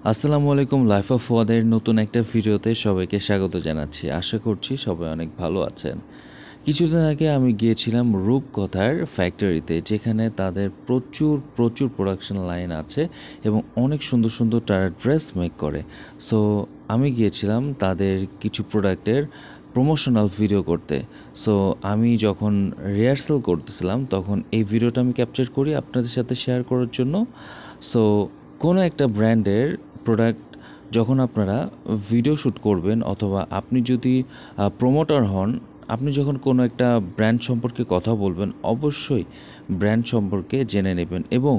আসসালামু আলাইকুম। Life of ওয়াদের নতুন একটা ভিডিওতে সবাইকে স্বাগত জানাচ্ছি। আশা করছি সবাই অনেক ভালো আছেন। কিছুদিন আগে আমি গিয়েছিলাম রূপকথার ফ্যাক্টরিতে, যেখানে তাদের প্রচুর প্রোডাকশন লাইন আছে এবং অনেক সুন্দর সুন্দর তারা ড্রেস মেক করে। সো আমি গিয়েছিলাম তাদের কিছু প্রোডাক্টের প্রমোশনাল ভিডিও করতে। সো আমি যখন রিহার্সাল করতেছিলাম তখন এই ভিডিওটা আমি ক্যাপচার করি আপনাদের সাথে শেয়ার করার জন্য। সো কোনো একটা ব্র্যান্ডের প্রোডাক্ট যখন আপনারা ভিডিও শ্যুট করবেন, অথবা আপনি যদি প্রমোটার হন, আপনি যখন কোনো একটা ব্র্যান্ড সম্পর্কে কথা বলবেন, অবশ্যই ব্র্যান্ড সম্পর্কে জেনে নেবেন এবং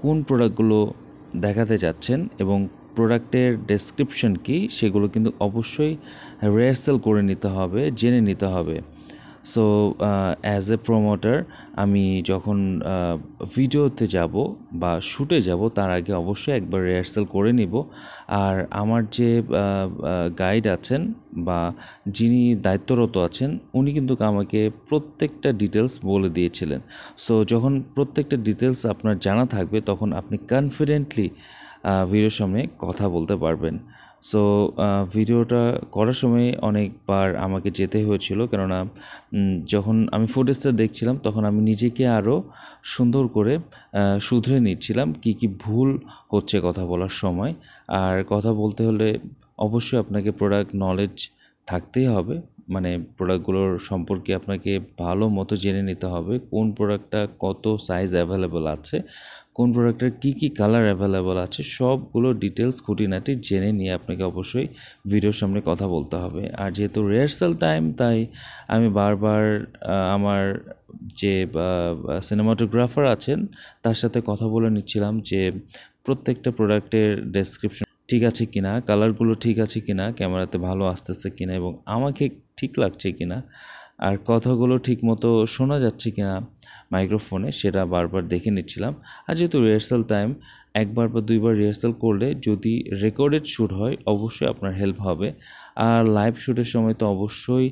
কোন প্রোডাক্টগুলো দেখাতে যাচ্ছেন এবং প্রোডাক্টের ডেসক্রিপশন কী সেগুলো কিন্তু অবশ্যই রিহার্সাল করে নিতে হবে, জেনে নিতে হবে। সো অ্যাজ এ প্রমোটার আমি যখন ভিডিওতে যাব বা শ্যুটে যাব তার আগে অবশ্যই একবার রিহার্সাল করে নিব। আর আমার যে গাইড আছেন বা যিনি দায়িত্বরত আছেন, উনি কিন্তু আমাকে প্রত্যেকটা ডিটেলস বলে দিয়েছিলেন। সো যখন প্রত্যেকটা ডিটেলস আপনার জানা থাকবে তখন আপনি কনফিডেন্টলি ভিডিওর সামনে কথা বলতে পারবেন। সো ভিডিওটা করার সময় অনেকবার আমাকে যেতে হয়েছিল, কেননা যখন আমি ফুটেজটা দেখছিলাম তখন আমি নিজেকে আরও সুন্দর করে শুধরে নিচ্ছিলাম কী ভুল হচ্ছে কথা বলার সময়। আর কথা বলতে হলে অবশ্যই আপনাকে প্রোডাক্ট নলেজ থাকতেই হবে, মানে প্রোডাক্টগুলোর সম্পর্কে আপনাকে ভালো মতো জেনে নিতে হবে, কোন প্রোডাক্টটা কত সাইজ অ্যাভেলেবল আছে, কোন প্রোডাক্টের কী কালার অ্যাভেলেবল আছে, সবগুলো ডিটেলস খুঁটিনাটি জেনে নিয়ে আপনাকে অবশ্যই ভিডিওর সামনে কথা বলতে হবে। আর যেহেতু রিহার্সাল টাইম, তাই আমি বারবার আমার যে সিনেমাটোগ্রাফার আছেন তার সাথে কথা বলে নিচ্ছিলাম যে প্রত্যেকটা প্রোডাক্টের ডেসক্রিপশন ঠিক আছে কিনা, কালারগুলো ঠিক আছে কিনা, ক্যামেরাতে ভালো আসতেছে কিনা এবং আমাকে ঠিক লাগছে কিনা, আর কথাগুলো ঠিক মতো শোনা যাচ্ছে কিনা মাইক্রোফোনে, সেটা বারবার দেখে নিচ্ছিলাম। আর যেহেতু রিহার্সাল টাইম, একবার বা দুইবার রিহার্সাল করলে যদি রেকর্ডেড শ্যুট হয় অবশ্যই আপনার হেল্প হবে। আর লাইভ শ্যুটের সময় তো অবশ্যই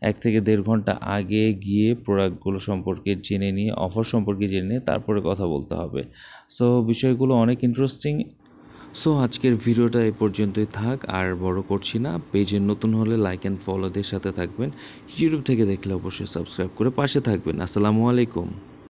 1 থেকে 1.5 ঘন্টা আগে গিয়ে প্রোডাক্টগুলো সম্পর্কে জেনে নিয়ে, অফার সম্পর্কে জেনে নিয়ে তারপরে কথা বলতে হবে। সো বিষয়গুলো অনেক ইন্টারেস্টিং। সো আজকের ভিডিওটা এ পর্যন্তই থাক, আর বড় করছি না। পেজে নতুন হলে লাইক অ্যান্ড ফলোদের সাথে থাকবেন। ইউটিউব থেকে দেখলে অবশ্যই সাবস্ক্রাইব করে পাশে থাকবেন। আসসালামু আলাইকুম।